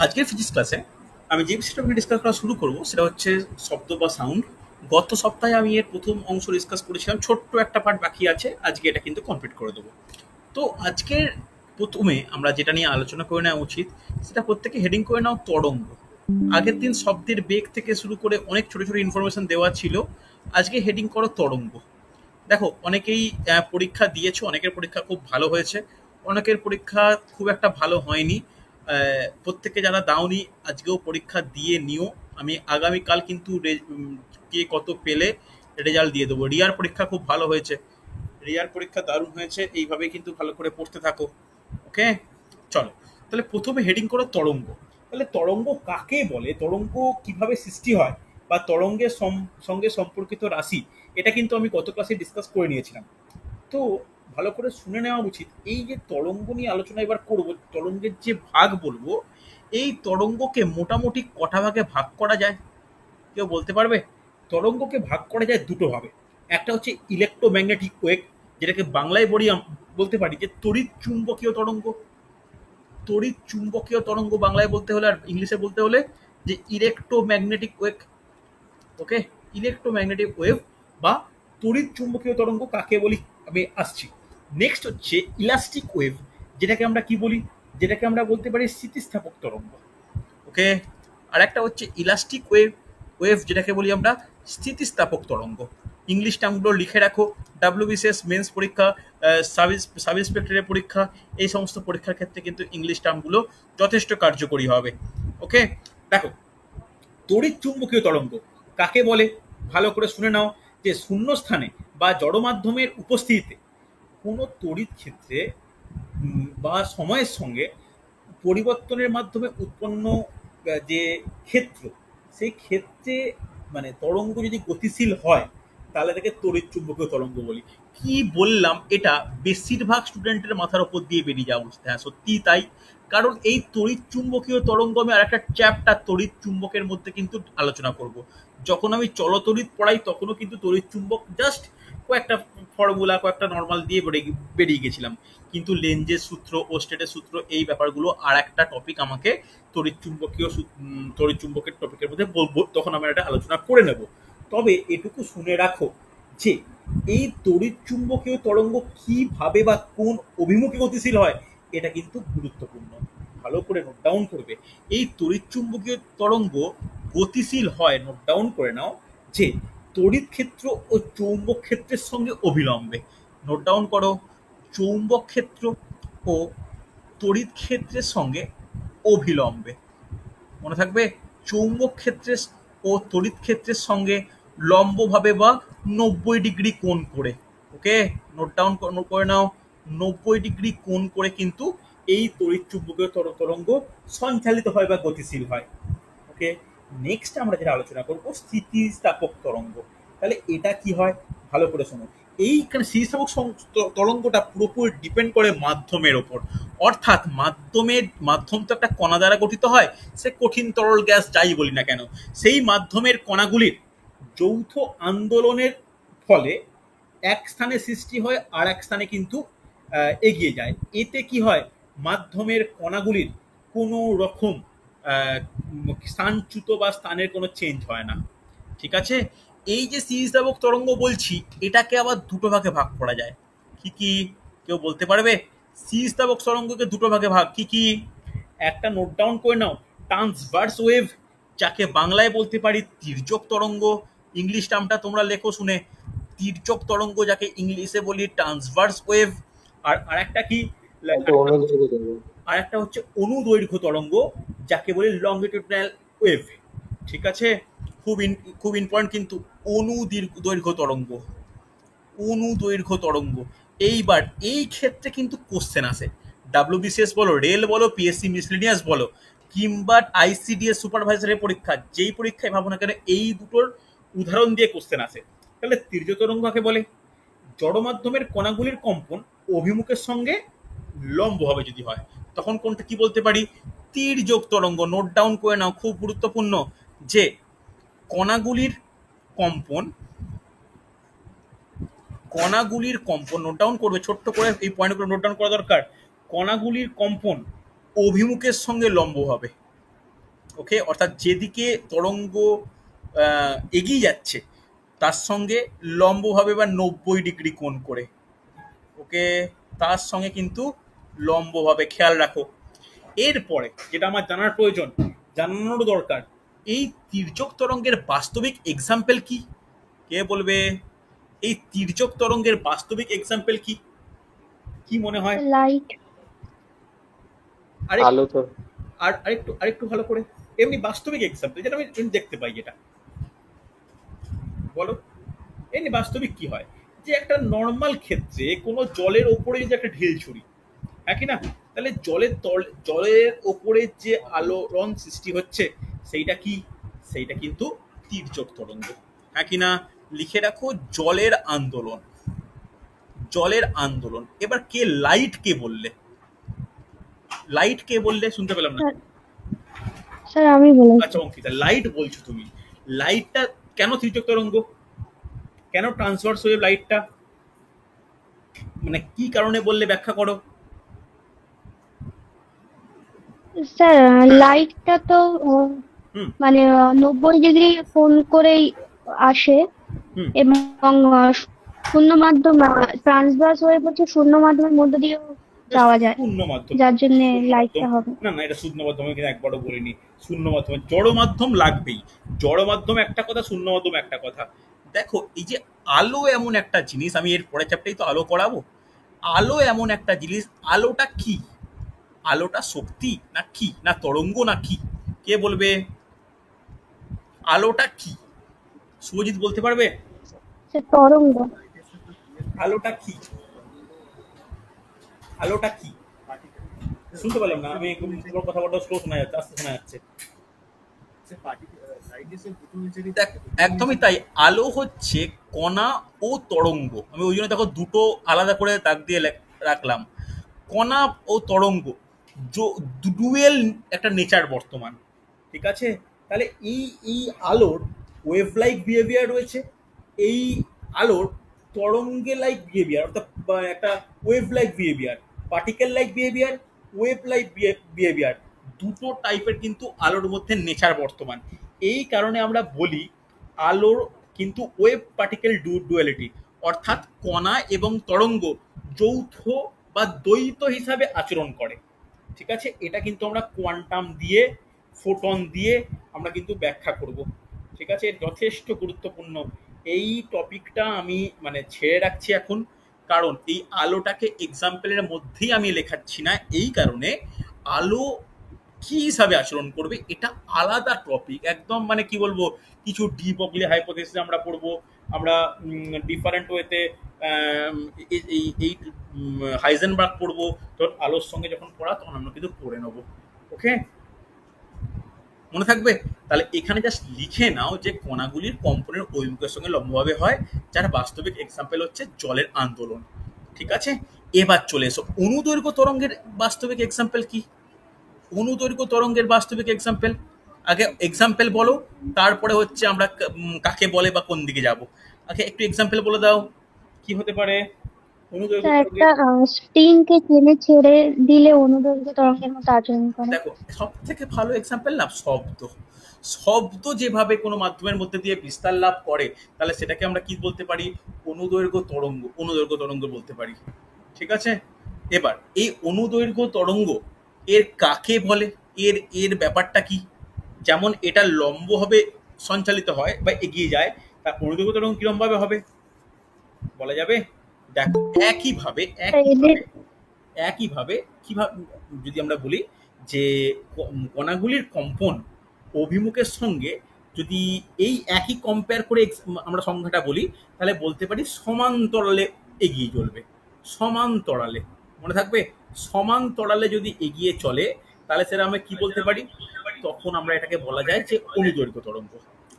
আজকের ফিজিক্স ক্লাসে আমি যে বিষয়টা নিয়ে ডিসকাস করা শুরু করব সেটা হচ্ছে শব্দ বা সাউন্ড। গত সপ্তাহে আমি এর প্রথম অংশ ডিসকাস করেছিলাম, ছোট্ট একটা পার্ট বাকি আছে, আজকে এটা কিন্তু কমপ্লিট করে দেবো। তো আজকের প্রথমে আমরা যেটা নিয়ে আলোচনা করে নেওয়া উচিত সেটা প্রত্যেকে হেডিং করে নাও তরঙ্গ। আগের দিন শব্দের বেগ থেকে শুরু করে অনেক ছোট ছোট ইনফরমেশন দেওয়া ছিল, আজকে হেডিং করো তরঙ্গ। দেখো, অনেকেই পরীক্ষা দিয়েছো, অনেকের পরীক্ষা খুব ভালো হয়েছে, অনেকের পরীক্ষা খুব একটা ভালো হয়নি। প্রত্যেকে যারা দাওনি আজকেও পরীক্ষা দিয়ে নিও। আমি আগামীকাল কিন্তু কে কত পেলে রেজাল্ট দিয়ে দেবো। রিয়ার পরীক্ষা খুব ভালো হয়েছে, রিয়ার পরীক্ষা দারুণ হয়েছে, এইভাবেই কিন্তু ভালো করে পড়তে থাকো। ওকে, চলো তাহলে প্রথমে হেডিং করো তরঙ্গ। তাহলে তরঙ্গ কাকে বলে, তরঙ্গ কিভাবে সৃষ্টি হয়, বা তরঙ্গের সঙ্গে সম্পর্কিত রাশি, এটা কিন্তু আমি গত ক্লাসে ডিসকাস করে নিয়েছিলাম। তো ভালো করে শুনে নেওয়া উচিত। এই যে তরঙ্গ নিয়ে আলোচনা এবার করব, তরঙ্গের যে ভাগ বলবো, এই তরঙ্গকে মোটামুটি কটা ভাগে ভাগ করা যায় কেউ বলতে পারবে? তরঙ্গকে ভাগ করা যায় দুটো ভাবে। একটা হচ্ছে ইলেকট্রোম্যাগনেটিক ওয়েভ, যেটাকে বাংলায় বলতে পারি যে তড়িৎ চুম্বকীয় তরঙ্গ। তড়িৎ চুম্বকীয় তরঙ্গ বাংলায় বলতে হলে, আর ইংলিশে বলতে হলে যে ইলেকট্রোম্যাগনেটিক ওয়েভ। ওকে, ইলেকট্রোম্যাগনেটিক ওয়েভ বা তড়িৎ চুম্বকীয় তরঙ্গ কাকে বলি আমি আসছি। নেক্সট হচ্ছে ইলাস্টিক ওয়েভ, যেটাকে আমরা কি বলি, যেটাকে আমরা বলতে পারি স্থিতিস্থাপক তরঙ্গ। ওকে, আর একটা হচ্ছে ইলাস্টিক ওয়েভ, যেটাকে বলি আমরা স্থিতিস্থাপক তরঙ্গ। ইংলিশ টার্মগুলো লিখে রাখো। ডাব্লিউবিসিএস মেন্স পরীক্ষা, সাব ইন্সপেক্টরের পরীক্ষা, এই সমস্ত পরীক্ষার ক্ষেত্রে কিন্তু ইংলিশ টার্মগুলো যথেষ্ট কার্যকরী হবে। ওকে, দেখো, তড়িৎ চুম্বকীয় তরঙ্গ কাকে বলে ভালো করে শুনে নাও। যে শূন্যস্থানে বা জড় মাধ্যমের উপস্থিতিতে কোনো তড়িৎ ক্ষেত্রে বা সময়ের সঙ্গে পরিবর্তনের মাধ্যমে উৎপন্ন যে ক্ষেত্র, সেই ক্ষেত্রে মানে তরঙ্গ যদি গতিশীল হয় তাহলে তাকে তড়িৎ চুম্বকীয় তরঙ্গ বলি। কি বললাম, এটা বেশিরভাগ স্টুডেন্টের মাথার উপর দিয়ে বেরিয়ে যাওয়া উচিত। হ্যাঁ, সত্যিই তাই। কারণ এই তড়িৎ চুম্বকীয় তরঙ্গ আমি আর একটা চ্যাপ্টার তড়িৎ চুম্বকের মধ্যে কিন্তু আলোচনা করব। যখন আমি চলতড়িৎ পড়াই তখনও কিন্তু তড়িৎ চুম্বক জাস্ট কয়েকটা ফর্মুলা, কয়েকটা নর্মাল দিয়ে বেরিয়ে গেছিলাম। কিন্তু লেঞ্জের সূত্র, ওস্টেটের সূত্র, এই ব্যাপারগুলো আর একটা টপিক আমাকে তড়িৎ চুম্বকের টপিকের মধ্যে বলবো, তখন আমরা এটা আলোচনা করে নেব। তবে এটুকু শুনে রাখো যে এই তড়িৎ চুম্বকীয় তরঙ্গ কিভাবে বা কোন অভিমুখে গতিশীল হয়, এটা কিন্তু গুরুত্বপূর্ণ। ভালো করে নোট ডাউন করবে। এই তড়িৎ চুম্বকীয় তরঙ্গ গতিশীল হয়, নোট ডাউন করে নাও, যে তড়িৎ ক্ষেত্র ও চৌম্বক ক্ষেত্রের সঙ্গে অভিলম্বে। নোট ডাউন করো, চৌম্বক ক্ষেত্র ও তড়িৎ ক্ষেত্রের সঙ্গে অভিলম্বে। মনে থাকবে, চৌম্বক ক্ষেত্রের ও তড়িৎ ক্ষেত্রের সঙ্গে লম্বভাবে বা 90 ডিগ্রি কোণ করে। ওকে, নোট ডাউন করে নাও, 90 ডিগ্রি কোণ করে কিন্তু এই তড়িৎ চুম্বকীয় তরঙ্গ সঞ্চালিত হয় বা গতিশীল হয়। ওকে, নেক্সট আমরা যেটা আলোচনা করব স্থিতিস্থাপক তরঙ্গ। তাহলে এটা কি হয় ভালো করে শোনো। এইখানে স্থিতিস্থাপক তরঙ্গটা পুরোপুরি ডিপেন্ড করে মাধ্যমের ওপর। অর্থাৎ মাধ্যম তো একটা কণা দ্বারা গঠিত হয়, সে কঠিন তরল গ্যাস যাই বলি না কেন, সেই মাধ্যমের কণাগুলির যৌথ আন্দোলনের ফলে এক স্থানে সৃষ্টি হয় আর এক স্থানে কিন্তু এগিয়ে যায়। এতে কি হয়, মাধ্যমের কণাগুলির কোনো রকম স্থানচ্যুত বা স্থানের কোনো চেঞ্জ হয় না। ঠিক আছে, এই যে স্থিতিস্থাপক তরঙ্গ বলছি, এটাকে আবার দুটো ভাগে ভাগ করা যায়। কি কি কেউ বলতে পারবে? স্থিতিস্থাপক তরঙ্গকে দুটো ভাগে ভাগ কি কি? একটা নোট ডাউন করে নাও, ট্রান্সভার্স ওয়েভ, যাকে বাংলায় বলতে পারি তির্যক তরঙ্গ। ইংলিশ টার্মটা তোমরা লেখো শুনে, তির্যক তরঙ্গ, যাকে ইংলিশে বলি ট্রান্সভার্স ওয়েভ। আর আরেকটা কি, আর একটা হচ্ছে অনুদৈর্ঘ্য তরঙ্গ, যাকে বলি লংগিটিউডিনাল ওয়েভ। ঠিক আছে, খুব ইম্পর্টেন্ট কিন্তু অনুদৈর্ঘ্য তরঙ্গ, অনুদৈর্ঘ্য তরঙ্গ। এইবার এই ক্ষেত্রে কিন্তু কোশ্চেন আসে, ডাব্লিউবিসিএস বলো, রেল বলো, পিএসসি মিসলিনিয়াস বলো, কিংবা আইসিডিএস সুপারভাইজারের পরীক্ষা, যেই পরীক্ষায় ভাবো না কেন, এই দুটোর উদাহরণ দিয়ে কোশ্চেন আসে। তাহলে তির্যক তরঙ্গ কাকে বলে? জড় মাধ্যমের কণাগুলির কম্পন অভিমুখের সঙ্গে লম্বভাবে যদি হয়, তখন কোনটা কি বলতে পারি? তির্যক তরঙ্গ। নোট ডাউন করে নাও, খুব গুরুত্বপূর্ণ, যে কণাগুলির কম্পন, কণাগুলির কম্পন নোট ডাউন করবে, ছোট্ট করে এই পয়েন্টগুলো নোট ডাউন করা দরকার। কণাগুলির কম্পন অভিমুখের সঙ্গে লম্ব হবে। ওকে, অর্থাৎ যেদিকে তরঙ্গ এগিয়ে যাচ্ছে তার সঙ্গে লম্বভাবে বা 90 ডিগ্রি কোণ করে। ওকে, তার সঙ্গে কিন্তু লম্বভাবে, খেয়াল রাখো। এরপরে যেটা আমার জানার প্রয়োজন, জানানোর দরকার, এই তির্যক তরঙ্গের বাস্তবিক এক্সাম্পল কি? কে বলবে এই তির্যক তরঙ্গের বাস্তবিক এক্সাম্পল কি? কি মনে হয়? লাইট। আরে আলো তো আরেকটু আরেকটু ভালো করে, এমনি বাস্তবিক এক্সাম্পল যেটা আমি দেখতে পাই, যেটা বলো এমনি বাস্তবিক কি হয়, যে একটা নর্মাল ক্ষেত্রে কোনো জলের ওপরে যদি একটা ঢিল ছুড়ি, হ্যাঁ কি না, তাহলে জলের ওপরে যে আলোড়ন সৃষ্টি হচ্ছে সেইটা কি? সেইটা কিন্তু তির্যক তরঙ্গ, হ্যাঁ কি না? লিখে রাখো, জলের আন্দোলন, জলের আন্দোলন। এবার কে লাইট কে বললে? লাইট কে বললে? শুনতে পেলাম না। স্যার আমি বলেছি। আচ্ছা অঙ্কিতা, লাইট বলছো তুমি। লাইটটা কেন তির্যক তরঙ্গ? কেন ট্রান্সভার্স ওয়েভ লাইটটা? মানে কি কারণে বললে, ব্যাখ্যা করো। স্যার লাইটটা তো হুম মানে 90 ডিগ্রি কোণ করেই আসে হুম এবং শূন্য মাধ্যম ট্রান্সভার্স ওয়েভ হচ্ছে শূন্য মাধ্যমের মধ্য দিয়েও যাওয়া যায়, শূন্য মাধ্যম, যার জন্য শূন্য মাধ্যম। লাইটটা হবে। না না, এটা শূন্য মাধ্যমে কিন্তু একবারও বলিনি। শূন্য মাধ্যমে জড় মাধ্যম লাগবেই। জড় মাধ্যম একটা কথা, শূন্য মাধ্যম একটা কথা। দেখো, এই যে আলো এমন একটা জিনিস, আমি এর পরের চ্যাপ্টারেই তো আলো করাবো। আলো এমন একটা জিনিস, আলোটা কি? আলোটা শক্তি না কি, না তরঙ্গ না কি? কে বলবে আলোটা কি? শুভজিৎ বলতে পারবে সে তরঙ্গ। আলোটা কি? আলোটা কি? শুনতে পেলাম না আমি, তোমার কথা বলতে স্লো শোনা যাচ্ছে, আস্তে শোনা যাচ্ছে। দেখ, একদমই তাই। আলো হচ্ছে কণা ও তরঙ্গ। আমি ওই জন্য দেখো দুটো আলাদা করে দাগ দিয়ে রাখলাম। কণা ও তরঙ্গ ডুয়েল একটা নেচার বর্তমান, ঠিক আছে? তাহলে এই এই আলোর ওয়েভ লাইক বিহেভিয়ার রয়েছে, এই আলোর তরঙ্গে লাইক বিহেভিয়ার, অর্থাৎ একটা wave like behaviour, particle like behaviour, wave like behaviour, দুটো টাইপের কিন্তু আলোর মধ্যে নেচার বর্তমান। এই কারণে আমরা বলি আলোর কিন্তু ওয়েভ পার্টিকেল ডুয়ালিটি, অর্থাৎ কণা এবং তরঙ্গ যৌথ বা দ্বৈত হিসাবে আচরণ করে, ঠিক আছে? এটা কিন্তু আমরা কোয়ান্টাম দিয়ে, ফোটন দিয়ে আমরা কিন্তু ব্যাখ্যা করব, ঠিক আছে? যথেষ্ট গুরুত্বপূর্ণ এই টপিকটা। আমি মানে ছেড়ে রাখছি এখন, কারণ এই আলোটাকে এক্সাম্পলের মধ্যেই আমি লেখাচ্ছি না, এই কারণে আলো কি হিসাবে আচরণ করবে এটা আলাদা টপিক একদম। মানে কি বলবো, কিছু ডি ব্রগলি হাইপোথিসিস আমরা পড়বো, আমরা ডিফারেন্ট ওয়েতে এই হাইজেনবার্গ পড়বো। তখন আলোর সঙ্গে যখন পড়া তখন আমরা কিন্তু পড়ে নেবো, ওকে? মনে থাকবে? তাহলে এখানে জাস্ট লিখে নাও যে কণাগুলির কম্পনের অভিমুখের সঙ্গে লম্বভাবে হয়, যার বাস্তবিক এক্সাম্পল হচ্ছে জলের আন্দোলন, ঠিক আছে? এবার চলে এসো, অনুদৈর্ঘ্য তরঙ্গের বাস্তবিক এক্সাম্পল কি? অনুদৈর্ঘ্য তরঙ্গের বাস্তবিক এক্সাম্পল, আগে এক্সাম্পল বলো, তারপরে হচ্ছে আমরা কাকে বলে বা কোন দিকে যাব। আগে একটু এক্সাম্পল বলে দাও, কি হতে পারে অনুদৈর্ঘ্য স্যার একটা তরঙ্গের? স্প্রিংকে টেনে ছেড়ে দিলে অনুদৈর্ঘ্য তরঙ্গের মতো আচরণ করে। দেখো, সব থেকে ভালো এক্সাম্পল না শব্দ। শব্দ যেভাবে কোনো মাধ্যমের মধ্যে দিয়ে বিস্তার লাভ করে, তাহলে সেটাকে আমরা কি বলতে পারি? অনুদৈর্ঘ্য তরঙ্গ, অনুদৈর্ঘ্য তরঙ্গ বলতে পারি, ঠিক আছে? এবার এই অনুদৈর্ঘ্য তরঙ্গ এর কাকে বলে, এর এর ব্যাপারটা কি? যেমন এটা লম্বভাবে সঞ্চালিত হয় বা এগিয়ে যায়, তার অনুদৈর্ঘ্য তরঙ্গ কিরম ভাবে হবে বলা যাবে? দেখো, একইভাবে স্যার এদের একইভাবে একইভাবে কিভাবে যদি আমরা বলি যে কণাগুলির কম্পন অভিমুখের সঙ্গে যদি এই একই কম্পেয়ার করে আমরা সংখ্যাটা বলি, তাহলে বলতে পারি সমান্তরালে এগিয়ে চলবে। সমান্তরালে, মনে থাকবে? সমান্তরালে যদি এগিয়ে চলে, তাহলে সেটা আমরা কি বলতে পারি? তখন আমরা এটাকে বলা যায় যে অনুদৈর্ঘ্য তরঙ্গ,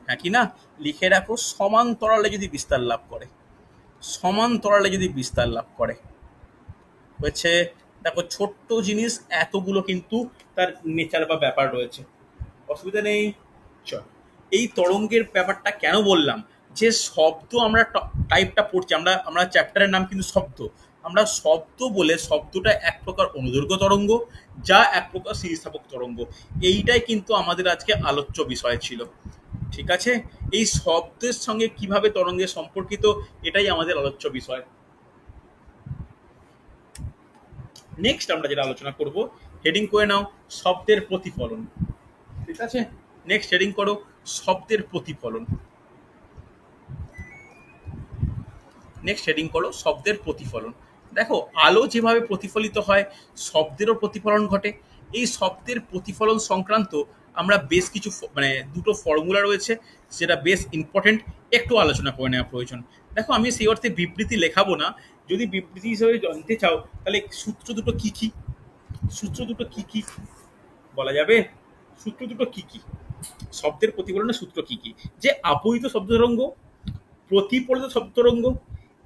হ্যাঁ কি না? লিখে রাখো, সমান্তরালে যদি বিস্তার লাভ করে, সমান্তরালে যদি বিস্তার লাভ করে হচ্ছে। দেখো, ছোট্ট জিনিস এতগুলো কিন্তু তার নেচার বা ব্যাপার রয়েছে, অসুবিধা নেই। চল, এই তরঙ্গের ব্যাপারটা কেন বললাম, যে শব্দ আমরা টাইপটা পড়ছি, আমরা আমরা চ্যাপ্টারের নাম কিন্তু শব্দ, আমরা শব্দ বলে শব্দটা এক প্রকার অনুদৈর্ঘ্য তরঙ্গ, যা এক প্রকার স্থিতিস্থাপক তরঙ্গ। এইটাই কিন্তু আমাদের আজকে আলোচ্য বিষয় ছিল। ঠিক আছে, এই শব্দের সঙ্গে কিভাবে তরঙ্গের সম্পর্কিত, এটাই আমাদের আলোচ্য বিষয়। নেক্সট আমরা যেটা আলোচনা করব, হেডিং করে নাও শব্দের প্রতিফলন। ঠিক আছে, নেক্সট হেডিং করো শব্দের প্রতিফলন। নেক্সট হেডিং করো শব্দের প্রতিফলন। দেখো, আলো যেভাবে প্রতিফলিত হয়, শব্দেরও প্রতিফলন ঘটে। এই শব্দের প্রতিফলন সংক্রান্ত আমরা বেশ কিছু দুটো ফর্মুলা রয়েছে, যেটা বেশ ইম্পর্টেন্ট, একটু আলোচনা করে নেওয়া প্রয়োজন। দেখো, আমি সেই অর্থে বিবৃতি লেখাবো না। যদি বিবৃতি হিসেবে জানতে চাও, তাহলে সূত্র দুটো কি কি, সূত্র দুটো কি কি বলা যাবে? সূত্র দুটো কি কি, শব্দের প্রতিফলনের সূত্র কি কি? যে আপতিত শব্দ তরঙ্গ, প্রতিফলিত শব্দ তরঙ্গ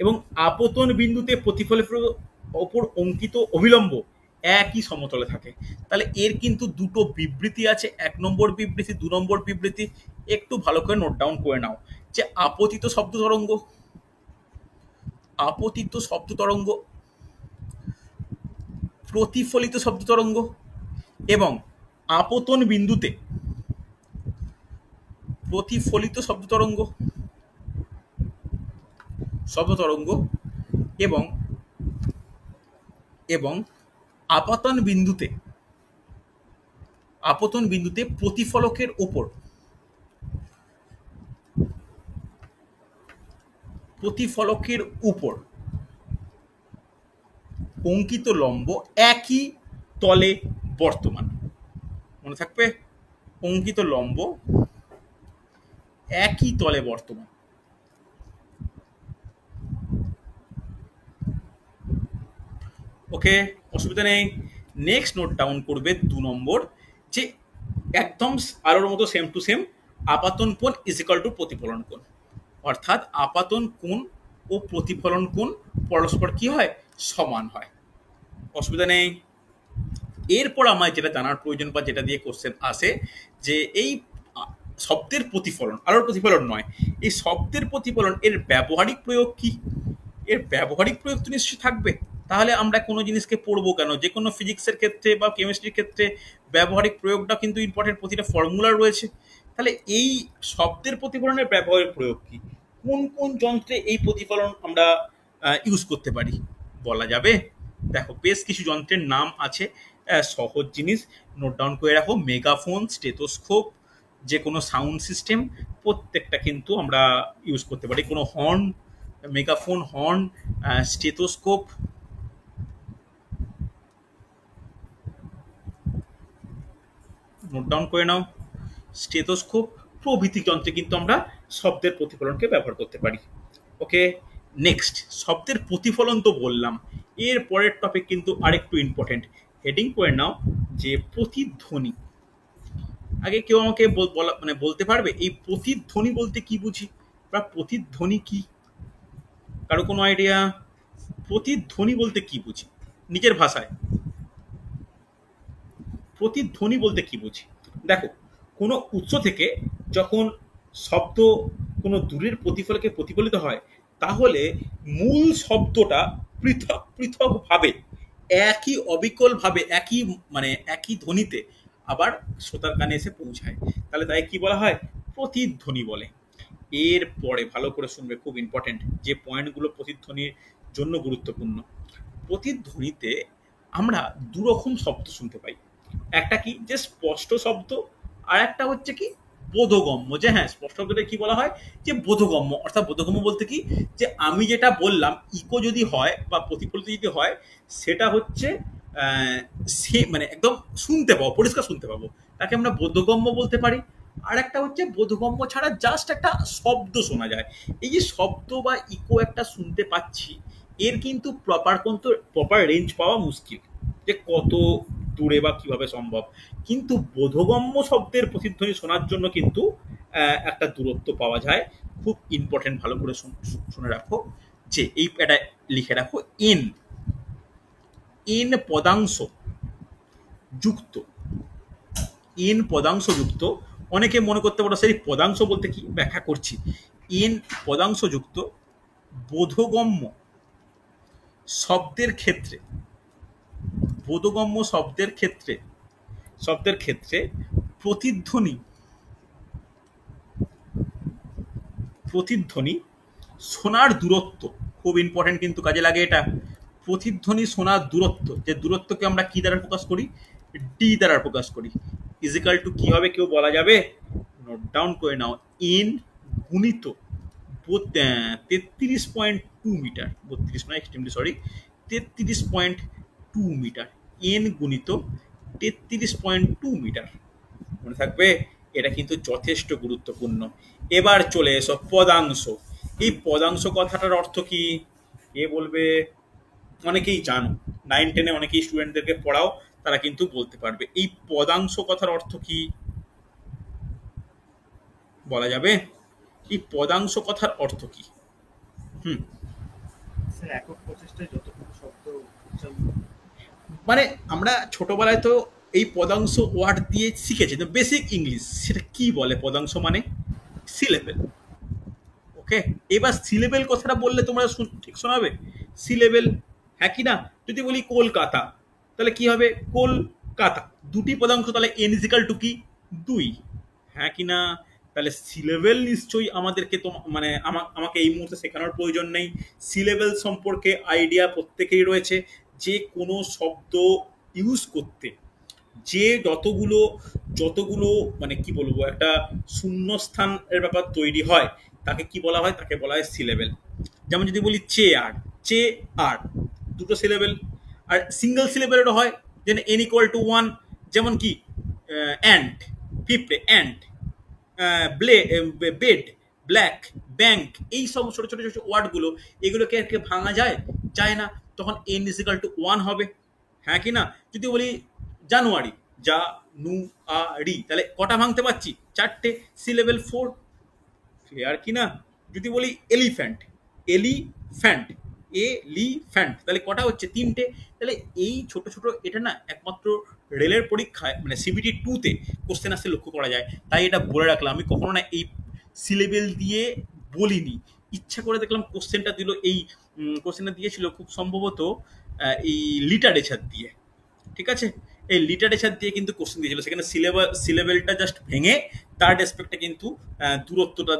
এবং আপতন বিন্দুতে প্রতিফলের ওপর অঙ্কিত অবিলম্ব একই সমতলে থাকে। তাহলে এর কিন্তু দুটো বিবৃতি আছে, 1 নম্বর বিবৃতি, 2 নম্বর বিবৃতি। একটু ভালো করে নোট ডাউন করে নাও যে আপতিত শব্দ তরঙ্গ, আপতিত শব্দ তরঙ্গ, প্রতিফলিত শব্দ তরঙ্গ এবং আপতন বিন্দুতে প্রতিফলিত শব্দ তরঙ্গ, শব্দ তরঙ্গ এবং এবং আপতন বিন্দুতে, আপতন বিন্দুতে প্রতিফলকের ওপর, প্রতিফলকের উপর অঙ্কিত লম্ব একই তলে বর্তমান। মনে থাকবে, অঙ্কিত লম্ব একই তলে বর্তমান। ওকে, অসুবিধা নেই। নেক্সট নোট ডাউন করবে 2 নম্বর, যে একদম আলোর মতো সেম টু সেম আপাতন কোণ ইজ ইকুয়াল টু প্রতিফলন কোণ। অর্থাৎ আপাতন কোণ ও প্রতিফলন কোণ পরস্পর কি হয়? সমান হয়। অসুবিধা নেই। এরপর আমার যেটা জানার প্রয়োজন বা যেটা দিয়ে কোশ্চেন আসে, যে এই শব্দের প্রতিফলন, আলোর প্রতিফলন নয়, এই শব্দের প্রতিফলন এর ব্যবহারিক প্রয়োগ কি? এর ব্যবহারিক প্রয়োগ তো নিশ্চয়ই থাকবে। তাহলে আমরা কোনো জিনিসকে পড়বো কেন? যে কোনো ফিজিক্সের ক্ষেত্রে বা কেমিস্ট্রির ক্ষেত্রে ব্যবহারিক প্রয়োগটা কিন্তু ইম্পর্টেন্ট, প্রতিটা ফর্মুলা রয়েছে। তাহলে এই শব্দের প্রতিফলনের ব্যবহারিক প্রয়োগ কি? কোন কোন যন্ত্রে এই প্রতিফলন আমরা ইউজ করতে পারি বলা যাবে? দেখো, বেশ কিছু যন্ত্রের নাম আছে, সহজ জিনিস নোট ডাউন করে রাখো। মেগাফোন, স্টেথোস্কোপ, যে কোনো সাউন্ড সিস্টেম, প্রত্যেকটা কিন্তু আমরা ইউজ করতে পারি। কোনো horn, megaphone, horn, stethoscope, note down করে নাও, স্টেথোস্কোপ প্রভৃতি যন্ত্রে কিন্তু আমরা শব্দের প্রতিফলনকে ব্যবহার করতে পারি। ওকে, নেক্সট শব্দের প্রতিফলন তো বললাম, এর পরের টপিক কিন্তু আরেকটু ইম্পর্টেন্ট। হেডিং করে নাও যে প্রতিধ্বনি। আগে কেউ আমাকে বলতে পারবে এই প্রতিধ্বনি বলতে কি বুঝি, বা প্রতিধ্বনি কি? কারো কোনো আইডিয়া? প্রতিধ্বনি বলতে কি বুঝি নিজের ভাষায়? প্রতিধ্বনি বলতে কি বুঝি? দেখো, কোনো উৎস থেকে যখন শব্দ কোনো দূরের প্রতিফলকে প্রতিফলিত হয়, তাহলে মূল শব্দটা পৃথক পৃথকভাবে একই অবিকলভাবে একই ধ্বনিতে আবার শ্রোতার কানে এসে পৌঁছায়। তাহলে তাই কি বলা হয়? প্রতিধ্বনি বলে। এর পরে ভালো করে শুনবে, খুব ইম্পর্টেন্ট, যে পয়েন্টগুলো প্রতিধ্বনির জন্য গুরুত্বপূর্ণ। প্রতিধ্বনিতে আমরা দুরকম শব্দ শুনতে পাই। একটা কি, যে স্পষ্ট শব্দ, আর একটা হচ্ছে কি বোধগম্য। যে হ্যাঁ, স্পষ্ট শব্দটা কি বলা হয়? যে বোধগম্য। অর্থাৎ বোধগম্য বলতে কি, যে আমি যেটা বললাম ইকো যদি হয় বা প্রতিফলিত যদি হয়, সেটা হচ্ছে সে একদম শুনতে পাবো, পরিষ্কার শুনতে পাবো, তাকে আমরা বোধগম্য বলতে পারি। আর একটা হচ্ছে বোধগম্য ছাড়া জাস্ট একটা শব্দ শোনা যায়। এই যে শব্দ বা ইকো একটা শুনতে পাচ্ছি, এর কিন্তু প্রপার রেঞ্জ পাওয়া মুশকিল, যে কত দূরে বা কিভাবে সম্ভব। কিন্তু বোধগম্য শব্দের প্রতিধ্বনি শোনার জন্য কিন্তু একটা দূরত্ব পাওয়া যায়। খুব ইম্পর্টেন্ট, ভালো করে শুনে রাখো, যে এই এটা লিখে রাখো, এন, এন পদাংশ যুক্ত, এন পদাংশ যুক্ত। অনেকে মনে করতে পারো সেই পদাংশ বলতে কি, ব্যাখ্যা করছি। এন পদাংশ যুক্ত বোধগম্য শব্দের ক্ষেত্রে, বোধগম্য শব্দের ক্ষেত্রে প্রতিধ্বনি প্রতিধ্বনি শোনার দূরত্ব খুব ইম্পর্টেন্ট, কিন্তু কাজে লাগে এটা। প্রতিধ্বনি শোনার দূরত্ব, যে দূরত্বকে আমরা কি দ্বারা প্রকাশ করি, ডি দ্বারা প্রকাশ করি, ইজিক্যাল টু কি হবে কেউ বলা যাবে? নোট ডাউন করে নাও, এন গুণিত 33.2 মিটার, 32 নয়, এক্সট্রিমলি সরি, 33.2 মিটার, এন গুণিত 33.2 মিটার। মনে থাকবে, এটা কিন্তু যথেষ্ট গুরুত্বপূর্ণ। এবার চলে এসো পদাংশ। এই পদাংশ কথাটার অর্থ কি কে বলবে? অনেকেই জানো, 9-10-এ অনেকেই স্টুডেন্টদেরকে পড়াও, তারা কিন্তু বলতে পারবে। এই পদাংশ কথার অর্থ কি বলা যাবে? এই পদাংশ কথার অর্থ কি? স্যার একক প্রচেষ্টায় যতটুকু শব্দ মানে আমরা ছোটবেলায় তো এই পদাংশ ওয়ার্ড দিয়ে শিখেছি, তো বেসিক ইংলিশ, সেটা কি বলে পদাংশ মানে? সিলেবেল। ওকে, এবার সিলেবেল কথাটা বললে তোমরা ঠিক শোনাবে, সিলেবেল, হ্যাঁ কি না? যদি বলি কলকাতা, তাহলে কি হবে? কলকাতা, দুটি পদাংশ, তাহলে এন ইজিক্যাল টু কি? 2, হ্যাঁ কি না? তাহলে সিলেবেল নিশ্চয়ই আমাদেরকে তো মানে আমাকে এই মুহূর্তে শেখানোর প্রয়োজন নেই। সিলেবেল সম্পর্কে আইডিয়া প্রত্যেকেই রয়েছে, যে কোনো শব্দ ইউজ করতে যে যতগুলো মানে কি বলবো, একটা শূন্যস্থানের ব্যাপার তৈরি হয়, তাকে কি বলা হয়? তাকে বলা হয় সিলেবেল। যেমন যদি বলি চেয়ার, দুটো সিলেবেল। আর সিঙ্গেল সিলেবেলেরও হয়, যেন এন ইকুয়াল টু 1, যেমন কি অ্যান্ট, পিঁপড়ে, অ্যান্ট, বেড, ব্ল্যাক, ব্যাংক, এই সব ছোট ছোট ছোট ওয়ার্ডগুলো, এগুলোকে আর কি ভাঙা যায় না, তখন এন ইজিক্যাল টু 1 হবে, হ্যাঁ কি না? যদি বলি জানুয়ারি, জানুয়ারি, তাহলে কটা ভাঙতে পারছি? 4টে, সিলেবেল 4, ক্লিয়ার কি না? যদি বলি এলিফ্যান্ট, এলিফ্যান্ট, তাহলে কটা হচ্ছে? 3টে। তাহলে এই ছোট ছোট, এটা না একমাত্র রেলের পরীক্ষায় মানে সিবিটি 2-তে কোশ্চেন আসতে লক্ষ্য করা যায়, তাই এটা বলে রাখলাম। আমি কখনো না এই সিলেবেল দিয়ে বলিনি, ইচ্ছা করে দেখলাম কোশ্চেনটা দিল, এই কোশ্চেনটা দিয়েছিল খুব সম্ভবত এই লিটারেচার দিয়ে, ঠিক আছে? এই লিটারেচার দিয়ে কিন্তু কোশ্চেন দিয়েছিল, সেখানে সিলেবেলটা জাস্ট ভেঙে তার রেসপেক্টে কিন্তু দূরত্বটা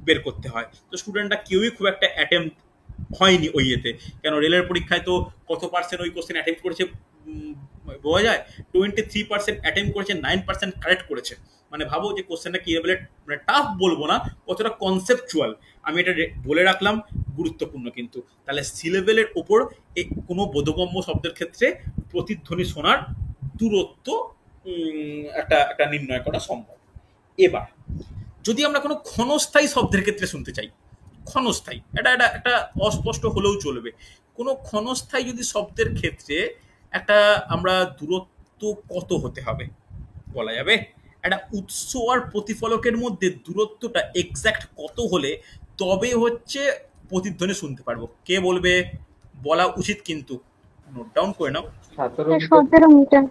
বের করতে হয়। তো স্টুডেন্টরা কেউই খুব একটা অ্যাটেম্প হয়নি ওই ইয়েতে, কেন রেলের পরীক্ষায় তো কত পার্সেন্ট ওই কোশ্চেন অ্যাটেম্প করেছে বোঝা যায়, 23% অ্যাটেম্প করেছে, 9% কারেক্ট করেছে। মানে ভাবো যে কোশ্চেনটা কি লেভেলের, মানে টাফ বলবো না, কতটা কনসেপচুয়াল, আমি এটা বলে রাখলাম, গুরুত্বপূর্ণ কিন্তু। তাহলে সি লেভেলের ওপর কোনো বোধগম্য শব্দের ক্ষেত্রে প্রতিধ্বনি শোনার দূরত্ব একটা নির্ণয় করা সম্ভব। এবার যদি আমরা কোনো ক্ষণস্থায়ী শব্দের ক্ষেত্রে শুনতে চাই, ক্ষণস্থায়ী, এটা অস্পষ্ট হলেও চলবে, কোনো ক্ষণস্থায়ী যদি শব্দের ক্ষেত্রে একটা আমরা দূরত্ব কত হতে হবে বলা যাবে? একটা উৎস আর প্রতিফলকের মধ্যে দূরত্বটা এক্স্যাক্ট কত হলে তবে হচ্ছে প্রতিধ্বনি শুনতে পারবো? কে বলবে? বলা উচিত কিন্তু, নোট ডাউন করে নাও। 17 মিটার।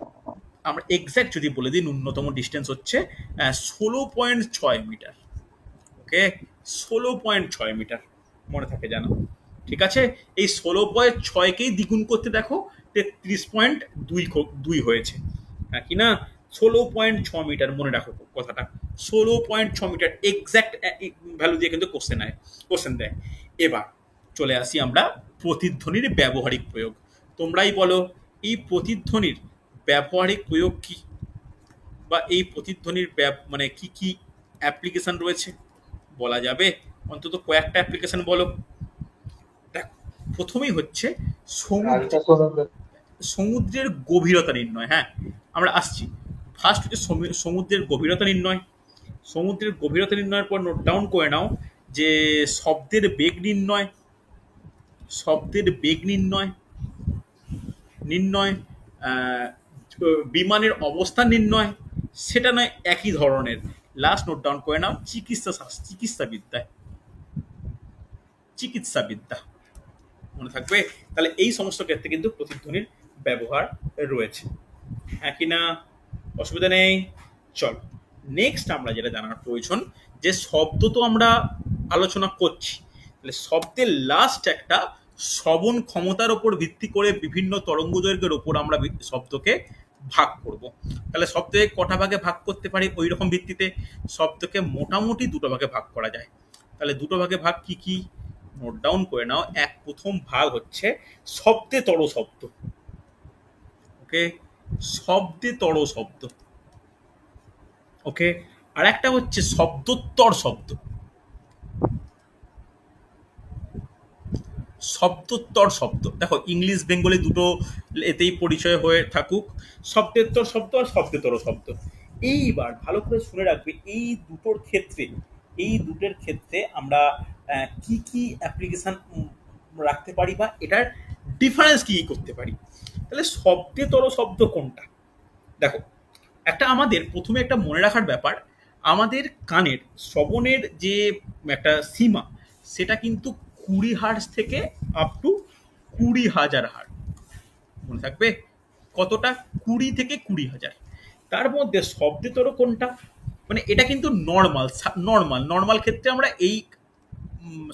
আমরা এক্স্যাক্ট যদি বলে দিই, ন্যূনতম ডিস্টেন্স হচ্ছে 16.6 মিটার। ওকে, 16.6 মিটার, মনে থাকে জানো, ঠিক আছে? এই 16.6কেই দ্বিগুণ করতে দেখো, 33.2 হয়েছে, হ্যাঁ কি না? 16.6 মিটার, মনে রাখো কথাটা, 16.6 মিটার এক্স্যাক্ট ভ্যালু দিয়ে কিন্তু কোশ্চেন দেয়। এবার চলে আসি আমরা প্রতিধ্বনির ব্যবহারিক প্রয়োগ। তোমরাই বলো, এই প্রতিধ্বনির ব্যবহারিক প্রয়োগ কি, বা এই প্রতিধ্বনির মানে কি কি অ্যাপ্লিকেশন রয়েছে বলা যাবে? অন্তত কয়েকটা অ্যাপ্লিকেশন বলো। দেখ, প্রথমেই হচ্ছে সমুদ্রের গভীরতা নির্ণয়। হ্যাঁ, আমরা আসছি। ফার্স্ট হচ্ছে সমুদ্রের গভীরতা নির্ণয়। সমুদ্রের গভীরতা নির্ণয়ের পর নোট ডাউন করে নাও যে শব্দের বেগ নির্ণয়, বিমানের অবস্থান নির্ণয়, সেটা নয় একই ধরনের। লাস্ট নোট ডাউন করে নাও চিকিৎসাবিদ্যা, মনে থাকবে? তাহলে এই সমস্ত ক্ষেত্রে কিন্তু প্রতিধ্বনির ব্যবহার রয়েছে, হ্যাঁ কি না? অসুবিধা নেই। চলো নেক্সট আমরা যেটা জানার প্রয়োজন, যে শব্দ তো আমরা আলোচনা করছি, তাহলে শব্দের লাস্ট একটা শ্রবণ ক্ষমতার ওপর ভিত্তি করে বিভিন্ন তরঙ্গ দৈর্ঘ্যের ওপর আমরা শব্দকে ভাগ করব। তাহলে শব্দকে কটা ভাগে ভাগ করতে পারি ওই রকম ভিত্তিতে শব্দকে মোটামুটি দুটো ভাগে ভাগ করা যায়। তাহলে দুটো ভাগে ভাগ কি কি নোট ডাউন করে নাও। প্রথম ভাগ হচ্ছে শব্দে তর শব্দ। ওকে, শব্দে তর শব্দ। ওকে, আর একটা হচ্ছে শব্দোত্তর শব্দ। শব্দোত্তর শব্দ দেখো, ইংলিশ বেঙ্গলি দুটো এতেই পরিচয় হয়ে থাকুক, শব্দোত্তর শব্দ আর শব্দতর শব্দ। এইবার ভালো করে শুনে রাখবে, এই দুটোর ক্ষেত্রে আমরা কি কি অ্যাপ্লিকেশন রাখতে পারি বা এটার ডিফারেন্স কি করতে পারি। তাহলে শব্দতর শব্দ কোনটা? দেখো, আমাদের প্রথমে একটা মনে রাখার ব্যাপার, আমাদের কানের শ্রবণের যে একটা সীমা, সেটা কিন্তু 20 হার্টজ থেকে আপ টু 20,000 হার্টজ। মনে থাকবে কতটা? 20 থেকে 20,000। তার মধ্যে শব্দতর কোনটা? মানে এটা কিন্তু নর্মাল ক্ষেত্রে আমরা এই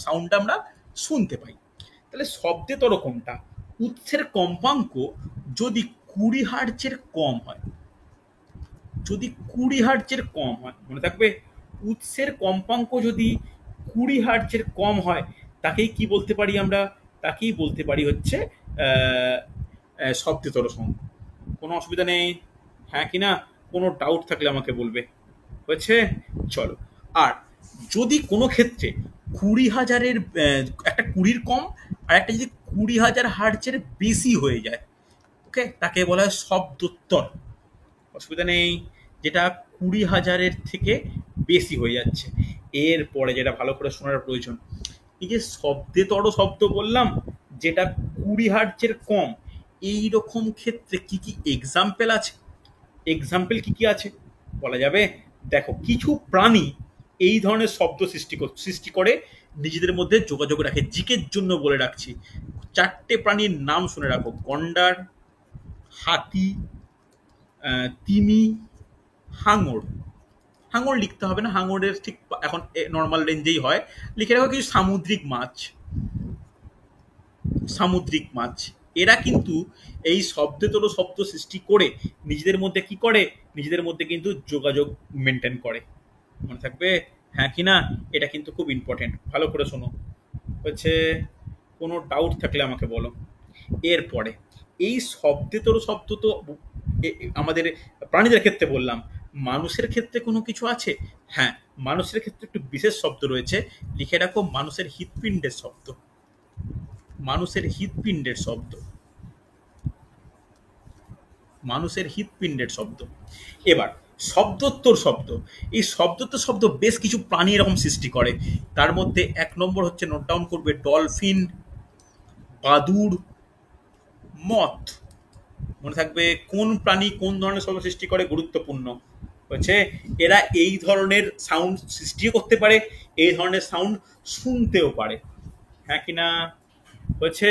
সাউন্ডটা আমরা শুনতে পাই। তাহলে শব্দতর কোনটা? উৎসের কম্পাঙ্ক যদি 20 হার্টজের কম হয়, যদি 20 হার্টজের কম হয়, মনে থাকবে উৎসের কম্পাঙ্ক যদি 20 হার্টজের কম হয়, তাকেই কি বলতে পারি আমরা? তাকেই বলতে পারি হচ্ছে শব্দতর সাউন্ড। কোনো অসুবিধা নেই? হ্যাঁ কি না? কোনো ডাউট থাকলে আমাকে বলবে। হয়েছে? চলো। আর যদি কোনো ক্ষেত্রে 20,000-এর একটা 20-র কম আর একটা যদি 20,000 হার্টজের বেশি হয়ে যায়, ওকে, তাকে বলা হয় শব্দোত্তর। অসুবিধা নেই? যেটা 20,000-এর থেকে বেশি হয়ে যাচ্ছে। এরপরে যেটা ভালো করে শোনার প্রয়োজন, এই যে শব্দতর শব্দ বললাম যেটা 20 হার্টজের কম, এই রকম ক্ষেত্রে কি কি এক্সাম্পল আছে? এক্সাম্পল কি কি আছে বলা যাবে? দেখো, কিছু প্রাণী এই ধরনের শব্দ সৃষ্টি করে নিজেদের মধ্যে যোগাযোগ রাখে। জিকের জন্য বলে রাখছি, 4টে প্রাণীর নাম শুনে রাখো: গন্ডার, হাতি, তিমি, হাঙর। হাঙর লিখতে হবে না, হাঙরের ঠিক এখন নর্মাল রেঞ্জেই হয়। লিখে রাখো কিছু সামুদ্রিক মাছ। এরা কিন্তু এই শব্দতর শব্দ সৃষ্টি করে নিজেদের মধ্যে কি করে? নিজেদের মধ্যে কিন্তু যোগাযোগ মেনটেন করে। মনে থাকবে? হ্যাঁ কি না? এটা কিন্তু খুব ইম্পর্টেন্ট, ভালো করে শোনো। হচ্ছে কোনো ডাউট থাকলে আমাকে বলো। এরপরে এই শব্দতর শব্দ তো আমাদের প্রাণীদের ক্ষেত্রে বললাম, মানুষের ক্ষেত্রে কোনো কিছু আছে? হ্যাঁ, মানুষের ক্ষেত্রে একটু বিশেষ শব্দ রয়েছে। লিখে রাখো, মানুষের হৃৎপিণ্ডের শব্দ। মানুষের হৃৎপিণ্ডের শব্দ। মানুষের হৃৎপিণ্ডের শব্দ। এবার শব্দোত্তর শব্দ। এই শব্দোত্তর শব্দ বেশ কিছু প্রাণী এরকম সৃষ্টি করে। তার মধ্যে 1 নম্বর হচ্ছে, নোট ডাউন করবে, ডলফিন, বাদুড়, মথ। মনে থাকবে কোন প্রাণী কোন ধরনের শব্দ সৃষ্টি করে, গুরুত্বপূর্ণ হচ্ছে। এরা এই ধরনের সাউন্ড সৃষ্টিও করতে পারে, এই ধরনের সাউন্ড শুনতেও পারে। হ্যাঁ কি না? হচ্ছে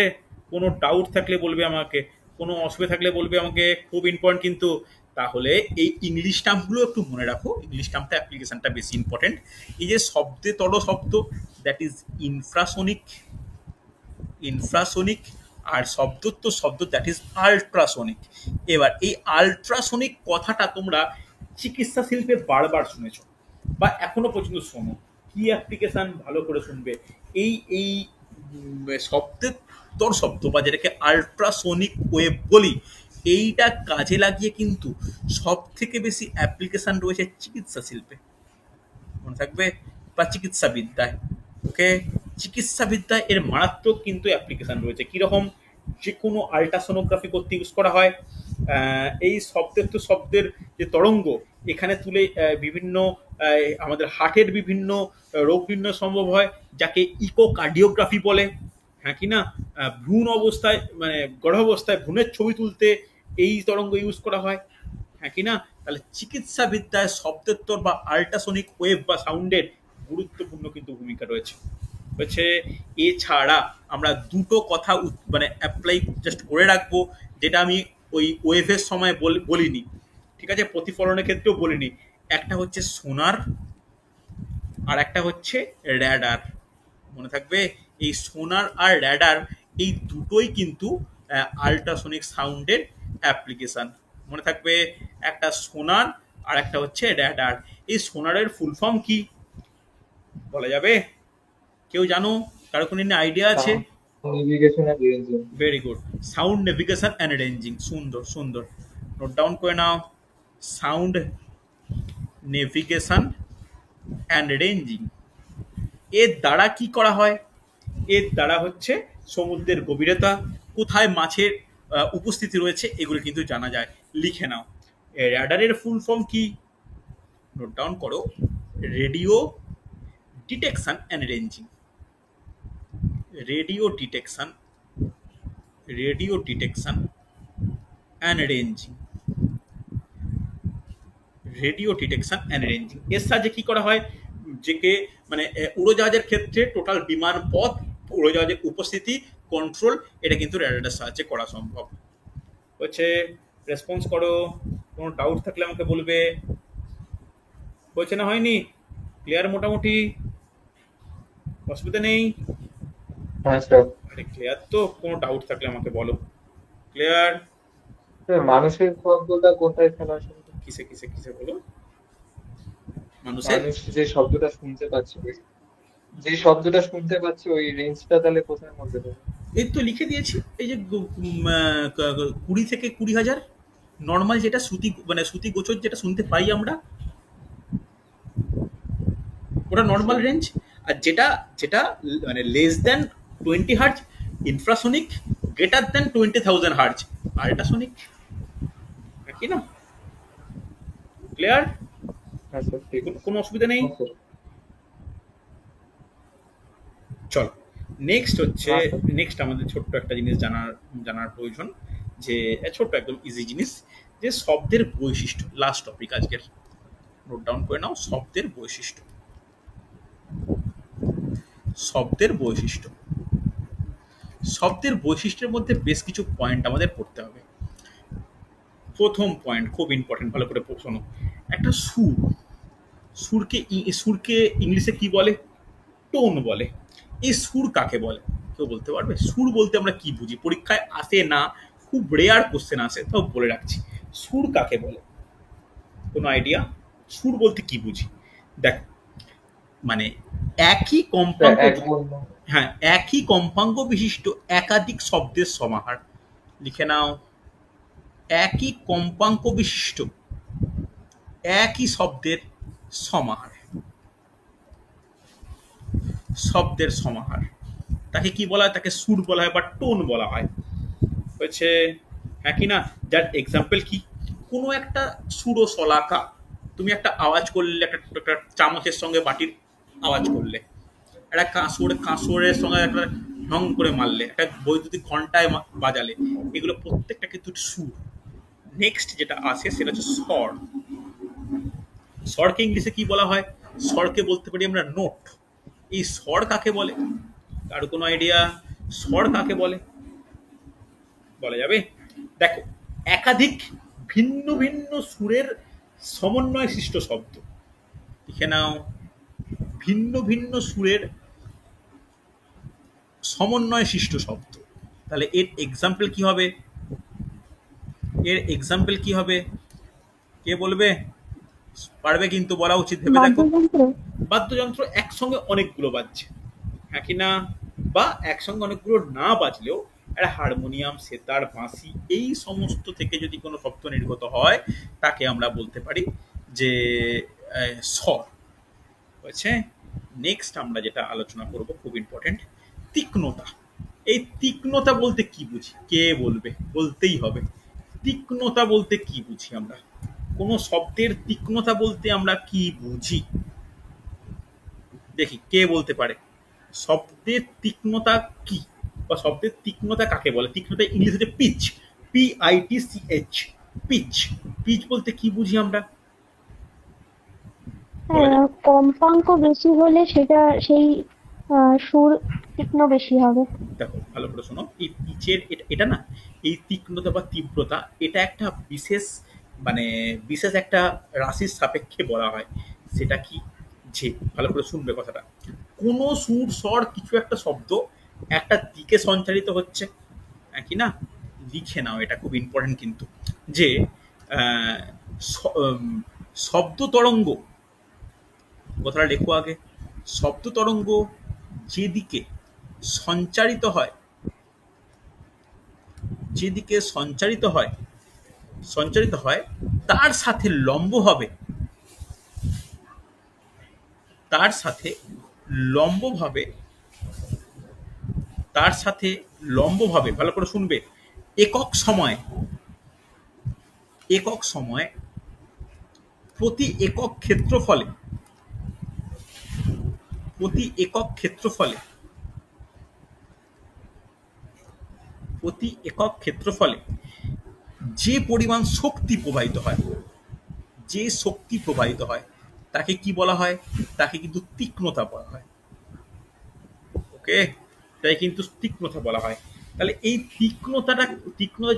কোনো ডাউট থাকলে বলবে আমাকে, কোনো অসুবিধা থাকলে বলবে আমাকে, খুব ইম্পর্টেন্ট কিন্তু। তাহলে এই ইংলিশ টার্মগুলো একটু মনে রাখো, ইংলিশ টার্মটা অ্যাপ্লিকেশনটা বেশি ইম্পর্টেন্ট। এই যে শব্দতর শব্দ, দ্যাট ইজ ইনফ্রাসোনিক, আর শব্দোত্তর শব্দ, দ্যাট ইজ আল্ট্রাসোনিক। এবার এই আল্ট্রাসোনিক কথাটা তোমরা চিকিৎসা শিল্পে বারবার শুনেছ বা এখনো পর্যন্ত শোনো। কি অ্যাপ্লিকেশন? ভালো করে শুনবে। এই শব্দোত্তর শব্দ বা যেটাকে আল্ট্রাসোনিক ওয়েভ বলি, এইটা কাজে লাগিয়ে কিন্তু সব থেকে বেশি অ্যাপ্লিকেশন রয়েছে চিকিৎসা শিল্পে। মনে থাকবে? বা চিকিৎসা বিদ্যায়। ওকে, চিকিৎসা বিদ্যায় এর মারাত্মক কিন্তু অ্যাপ্লিকেশন রয়েছে। কীরকম? যে কোনো আল্ট্রাসোনোগ্রাফি করতে ইউজ করা হয়। এই শব্দের যে তরঙ্গ এখানে তুলে বিভিন্ন আমাদের হার্টের বিভিন্ন রোগ নির্ণয় সম্ভব হয়, যাকে ইকোকার্ডিওগ্রাফি বলে। হ্যাঁ কি না? ভ্রূণ অবস্থায়, মানে গর্ভাবস্থায় ভ্রূণের ছবি তুলতে এই তরঙ্গ ইউজ করা হয়। হ্যাঁ কি না? তাহলে চিকিৎসা বিদ্যায় শব্দোত্তর বা আল্ট্রাসোনিক ওয়েভ বা সাউন্ডের গুরুত্বপূর্ণ কিন্তু ভূমিকা রয়েছে। হচ্ছে এছাড়া আমরা দুটো কথা মানে অ্যাপ্লাই জাস্ট করে রাখবো, যেটা আমি ওই ওয়েভের সময় বলিনি, ঠিক আছে? প্রতিফলনের ক্ষেত্রেও বলিনি। একটা হচ্ছে সোনার আর একটা হচ্ছে র্যাডার। মনে থাকবে? এই সোনার আর র্যাডার এই দুটোই কিন্তু আল্ট্রাসনিক সাউন্ডের অ্যাপ্লিকেশন। মনে থাকবে, একটা সোনার আর একটা হচ্ছে র্যাডার। এই সোনারের ফুল ফর্ম কি বলা যাবে? কেউ জানো? কারো কোনো আইডিয়া আছে? Navigation and ranging. Very good, sound navigation and ranging. সুন্দর সুন্দর, নোট ডাউন করে নাও। সাউন্ড নেভিগেশন অ্যান্ড রেঞ্জিং এর দ্বারা কি করা হয়? এর দ্বারা হচ্ছে সমুদ্রের গভীরতা, কোথায় মাছের উপস্থিতি রয়েছে, এগুলো কিন্তু জানা যায়। লিখে নাও। র্যাডারের ফুল ফর্ম কি? নোট ডাউন করো। Radio detection and ranging. Radio detection, radio detection and ranging. Radio detection and ranging এর সাহায্যে কি করা হয়? যেকে মানে উড়োজাহাজের ক্ষেত্রে টোটাল বিমান পথ, উড়োজাহাজের উপস্থিতি, কন্ট্রোল, এটা কিন্তু র্যাডারের সাহায্যে করা সম্ভব হচ্ছে। রেসপন্স করো, কোনো ডাউট থাকলে আমাকে বলবে। হয়েছে না হয়নি? ক্লিয়ার মোটামুটি? অসুবিধা নেই? হ্যাঁ স্যার। আরে ক্লিয়ার তো? কোনো ডাউট থাকলে আমাকে বলো। ক্লিয়ার? মানুষের শব্দটা কোথায় ফেলা আসলে? কিসে কিসে কিসে বলো? মানুষের মানুষ যে শব্দটা শুনতে পাচ্ছে, যে শব্দটা শুনতে পাচ্ছে ওই রেঞ্জটা তাহলে কোথায় মধ্যে দেবে? এই তো লিখে দিয়েছি, এই যে 20 থেকে 20,000 নর্মাল, যেটা শ্রুতি মানে শ্রুতি গোচর যেটা শুনতে পাই আমরা, ওটা নর্মাল রেঞ্জ। আর যেটা যেটা মানে less than 20 hertz infrasonic, greater than 20,000 hertz ultrasonic. কি না? ক্লিয়ার? হ্যাঁ স্যার, ঠিক আছে। কোনো অসুবিধা নেই? হ্যাঁ, স্যার। চল, নেক্সট হচ্ছে, হ্যাঁ, স্যার। নেক্সট আমাদের ছোট্ট একটা জিনিস জানার প্রয়োজন, যে ছোট্ট একদম ইজি জিনিস, যে শব্দের বৈশিষ্ট্য। লাস্ট টপিক আজকের, নোট ডাউন করে নাও। শব্দের বৈশিষ্ট্য, শব্দের বৈশিষ্ট্য। শব্দের বৈশিষ্ট্যের মধ্যে বেশ কিছু পয়েন্ট আমাদের পড়তে হবে। প্রথম পয়েন্ট খুব ইম্পর্টেন্ট, ভালো করে শোনো। একটা সুর, সুরকে ইংলিশে কি বলে? টোন বলে। এই সুর কাকে বলে? কেউ বলতে পারবে? সুর বলতে আমরা কি বুঝি? পরীক্ষায় আসে না, খুব রেয়ার কোশ্চেন আসে, তাও বলে রাখছি। সুর কাকে বলে? কোনো আইডিয়া? সুর বলতে কি বুঝি? দেখ, মানে একই কম্পাঙ্ক, হ্যাঁ, একই কম্পাঙ্ক বিশিষ্ট একাধিক শব্দের সমাহার। লিখে নাও, একই কম্পাঙ্ক বিশিষ্ট একই শব্দের সমাহার। শব্দের সমাহার তাকে কি বলা হয়? তাকে সুর বলা হয় বা টোন বলা হয়। হচ্ছে হ্যাঁ কি না? যার এক্সাম্পল কি? কোনো একটা সুরো শলাকা, তুমি একটা আওয়াজ করলে, একটা চামচের সঙ্গে বাটির আওয়াজ করলে, একটা কাঁসরের সঙ্গে একটা ঢং করে মারলে, একটা বৈদ্যুতিক ঘন্টায় বাজালে, এগুলো প্রত্যেকটা কিন্তু সুর। নেক্সট যেটা আসে সেটা হচ্ছে স্বর। স্বরকে ইংলিশে কি বলা হয়? স্বরকে বলতে পারি আমরা নোট। এই স্বর কাকে বলে? কারো কোনো আইডিয়া? স্বর কাকে বলে? বলা যাবে? দেখো, একাধিক ভিন্ন ভিন্ন সুরের সমন্বয় সৃষ্ট শব্দ। লিখে নাও, ভিন্ন ভিন্ন সুরের সমন্বয় সৃষ্ট শব্দ। তাহলে এর এক্সাম্পল কি হবে? এর এক্সাম্পল কি হবে? কে বলবে? পারবে কিন্তু, বলা উচিত, ভেবে দেখো। বাদ্যযন্ত্র। বাদ্যযন্ত্র একসঙ্গে অনেকগুলো বাজছে, হ্যাঁ কি না? বা একসঙ্গে অনেকগুলো না বাজলেও একটা হারমোনিয়াম, সেতার, বাঁশি, এই সমস্ত থেকে যদি কোনো শব্দ নির্গত হয়, তাকে আমরা বলতে পারি যে স্বর হয়েছে। নেক্সট আমরা যেটা আলোচনা করব, খুব ইম্পর্টেন্ট, তীক্ষ্ণতা। এই তীক্ষ্ণতা বলতে কি বুঝি? কে বলবে? বলতেই হবে। তীক্ষ্ণতা বলতে কি বুঝি আমরা? কোনো শব্দের তীক্ষ্ণতা বলতে আমরা কি বুঝি? দেখি কে বলতে পারে। শব্দের তীক্ষ্ণতা কি, বা শব্দের তীক্ষ্ণতা কাকে বলে? তীক্ষ্ণতা ইংলিশে হচ্ছে পিচ, PITCH, পিচ। পিচ বলতে কি বুঝি আমরা? কম্পাঙ্ক বেশি হলে সেটা সেই সুর তীক্ষ্ণ বেশি হবে। দেখো ভালো করে শোনো, এই পিচের এটা না, এই তীক্ষ্ণতা বা তীব্রতা, এটা একটা বিশেষ মানে বিশেষ একটা রাশির সাপেক্ষে বলা হয়। সেটা কি? যে ভালো করে শুনবে কথাটা, কোনো সুর, স্বর, কিছু একটা শব্দ একটা দিকে সঞ্চারিত হচ্ছে, কি না? লিখে নাও, এটা খুব ইম্পর্টেন্ট কিন্তু, যে আহ, শব্দ তরঙ্গ, কথাটা লেখো আগে, শব্দ তরঙ্গ যেদিকে সঞ্চারিত হয়, যেদিকে সঞ্চারিত হয় তার সাথে লম্বভাবে, তার সাথে লম্বভাবে, তার সাথে লম্বভাবে, ভালো করে শুনবে, একক সময়, একক সময় প্রতি একক ক্ষেত্রফলে, প্রতি একক ক্ষেত্রফলে, প্রতি একক ক্ষেত্রফলে যে পরিমাণ শক্তি প্রবাহিত হয়, যে শক্তি প্রবাহিত হয় তাকে কি বলা হয়? তাকে কিন্তু তীক্ষ্ণতা বলা হয়। ওকে, তাই কিন্তু তীক্ষ্ণতা বলা হয়। তাহলে এই তীক্ষ্ণতা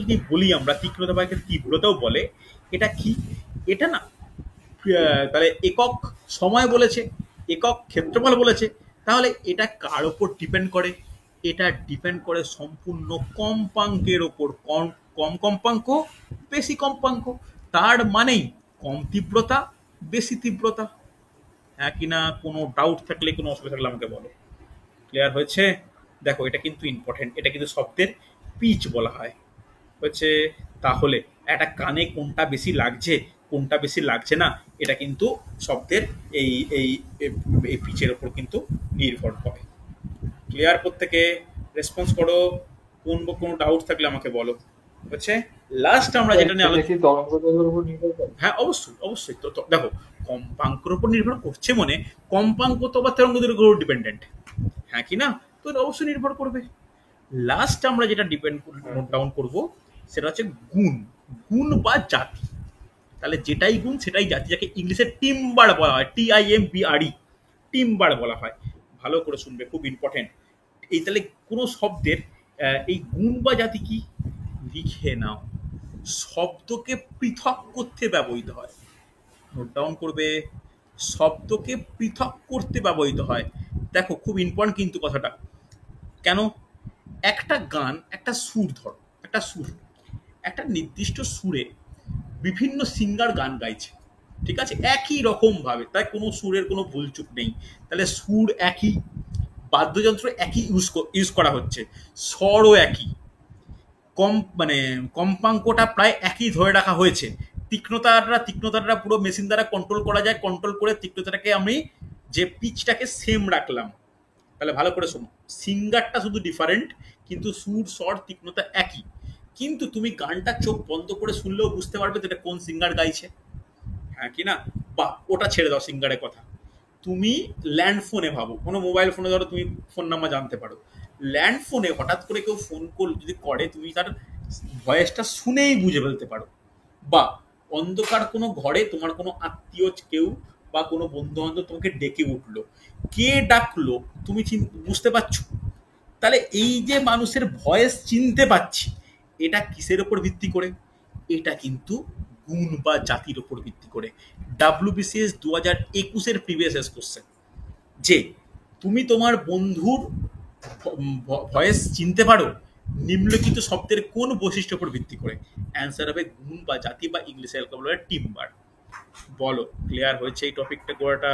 যদি বলি আমরা, তীক্ষ্ণতা বা তীব্রতাও বলে, এটা কি? এটা না, তাহলে একক সময় বলেছে, একক ক্ষেত্রফল বলেছে, তাহলে এটা কার ওপর ডিপেন্ড করে? এটা ডিপেন্ড করে সম্পূর্ণ কম্পাঙ্কের ওপর। কম কম্পাঙ্ক, বেশি কম্পাঙ্ক, তার মানেই কম তীব্রতা, বেশি তীব্রতা। হ্যাঁ কি না? কোনো ডাউট থাকলে, কোনো অসুবিধা থাকলে আমাকে বলো। ক্লিয়ার হয়েছে? দেখো, এটা কিন্তু ইম্পর্টেন্ট, এটা কিন্তু শব্দের পিচ বলা হয় হচ্ছে। তাহলে একটা কানে কোনটা বেশি লাগছে, কোনটা বেশি লাগছে না, এটা কিন্তু শব্দের এই এই এই পিচের ওপর কিন্তু নির্ভর করে। ক্লিয়ার? প্রত্যেকে রেসপন্স করো, কোনো ডাউট থাকলে আমাকে বলো। হচ্ছে লাস্ট আমরা যেটা নিয়ে কি তরঙ্গ দৈর্ঘ্যের উপর নির্ভর করে? হ্যাঁ, অবশ্যই অবশ্যই। তো দেখো, কম্পাঙ্কের উপর নির্ভর করছে, মানে কম্পাঙ্ক তো আবার তরঙ্গ দৈর্ঘ্যের উপর ডিপেন্ডেন্ট, হ্যাঁ কি না? তো এটা অবশ্যই নির্ভর করবে। লাস্ট আমরা যেটা নোট ডাউন করবো সেটা হচ্ছে গুণ, গুণ বা জাতি। তাহলে যেটাই গুণ সেটাই জাতি, যাকে ইংলিশে টিম্বার বলা হয়, TIMBRE, টিম্বার বলা হয়। ভালো করে শুনবে, খুব ইম্পর্টেন্ট। এই তাহলে কোনো শব্দের এই গুণ বা জাতি কি, লিখে নাও। শব্দকে পৃথক করতে ব্যবহৃত হয়, নোট ডাউন করবে, শব্দকে পৃথক করতে ব্যবহৃত হয়। দেখো, খুব ইম্পর্টেন্ট কিন্তু কথাটা। কেন? একটা গান, একটা সুর, ধরো একটা সুর, একটা নির্দিষ্ট সুরে বিভিন্ন সিঙ্গার গান গাইছে, ঠিক আছে, একই রকম ভাবে, তাই কোনো সুরের কোনো ভুলচুক নেই। তাহলে সুর একই, বাদ্যযন্ত্র একই ইউজ করা হচ্ছে, স্বরও একই, মানে কম্পাঙ্কটা প্রায় একই ধরে রাখা হয়েছে। তীক্ষ্ণতাটা পুরো মেশিন দ্বারা কন্ট্রোল করা যায়, কন্ট্রোল করে তীক্ষ্ণতাটাকে আমি যে পিচটাকে সেম রাখলাম। তাহলে ভালো করে শোনো, সিঙ্গারটা শুধু ডিফারেন্ট, কিন্তু সুর, স্বর, তীক্ষ্ণতা একই। কিন্তু তুমি গানটা চোখ বন্ধ করে শুনলেও বুঝতে পারবে এটা কোন সিঙ্গার গাইছে, হ্যাঁ কি না? বা ওটা ছেড়ে দাও সিঙ্গারের কথা, তুমি ল্যান্ড ফোনে ভাবো, কোনো মোবাইল ফোনে ধরো তুমি ফোন নাম্বার জানতে পারো, ল্যান্ড ফোনে হঠাৎ করে কেউ ফোন কল যদি করে, তুমি তার ভয়েসটা শুনেই বুঝে ফেলতে পারো। বা অন্ধকার কোনো ঘরে তোমার কোনো আত্মীয় কেউ বা কোনো বন্ধু বান্ধব তোমাকে ডেকে উঠলো, কে ডাকলো তুমি বুঝতে পারছো। তাহলে এই যে মানুষের ভয়েস চিনতে পাচ্ছি, এটা কিসের ওপর ভিত্তি করে? এটা কিন্তু গুণ বা জাতির ওপর ভিত্তি করে। WBCS 2021-এর প্রিভিয়াস কোশ্চেন, যে তুমি তোমার বন্ধুর ভয়েস চিনতে পারো নিম্নলিখিত শব্দের কোন বৈশিষ্ট্যের উপর ভিত্তি করে? অ্যান্সার হবে গুণ বা জাতি, বা ইংলিশে বলা টিম্বার। বলো, ক্লিয়ার হয়েছে এই টপিকটা? গোড়াটা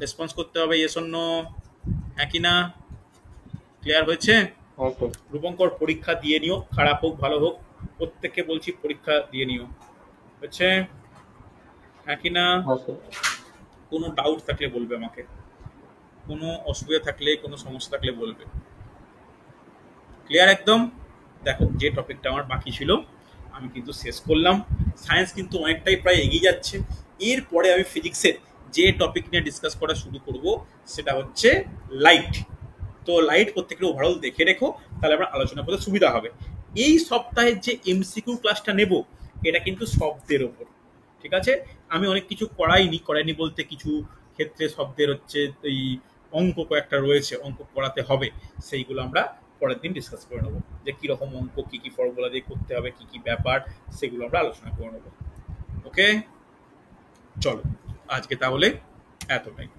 রেসপন্স করতে হবে, ইয়েস অর নো, একই না? ক্লিয়ার হয়েছে? রূপঙ্কর, পরীক্ষা দিয়ে নিও, খারাপ হোক ভালো হোক, প্রত্যেককে বলছি পরীক্ষা দিয়ে নিও, হচ্ছে একই না? কোনো ডাউট থাকলে বলবে আমাকে, কোনো অসুবিধা থাকলে, কোনো সমস্যা থাকলে বলবে। ক্লিয়ার একদম? দেখো, যে টপিকটা আমার বাকি ছিল আমি কিন্তু শেষ করলাম। সায়েন্স কিন্তু অনেকটাই প্রায় এগিয়ে যাচ্ছে। এরপরে আমি ফিজিক্সের যে টপিক নিয়ে ডিসকাস করা শুরু করব সেটা হচ্ছে লাইট। তো লাইট প্রত্যেকের ওভারঅল দেখে রেখো, তাহলে আমরা আলোচনা করতে সুবিধা হবে। এই সপ্তাহের যে MCQ ক্লাসটা নেব, এটা কিন্তু শব্দের ওপর, ঠিক আছে? আমি অনেক কিছু করাইনি বলতে কিছু ক্ষেত্রে শব্দের হচ্ছে এই অঙ্ক কয়েকটা রয়েছে, অঙ্ক করাতে হবে, সেইগুলো আমরা পরের দিন ডিসকাস করে নেবো, যে কীরকম অঙ্ক, কী কী ফর্মুলা দিয়ে করতে হবে, কী কী ব্যাপার, সেগুলো আমরা আলোচনা করে নেবো। ওকে, চলো আজকে তাহলে এতটাই।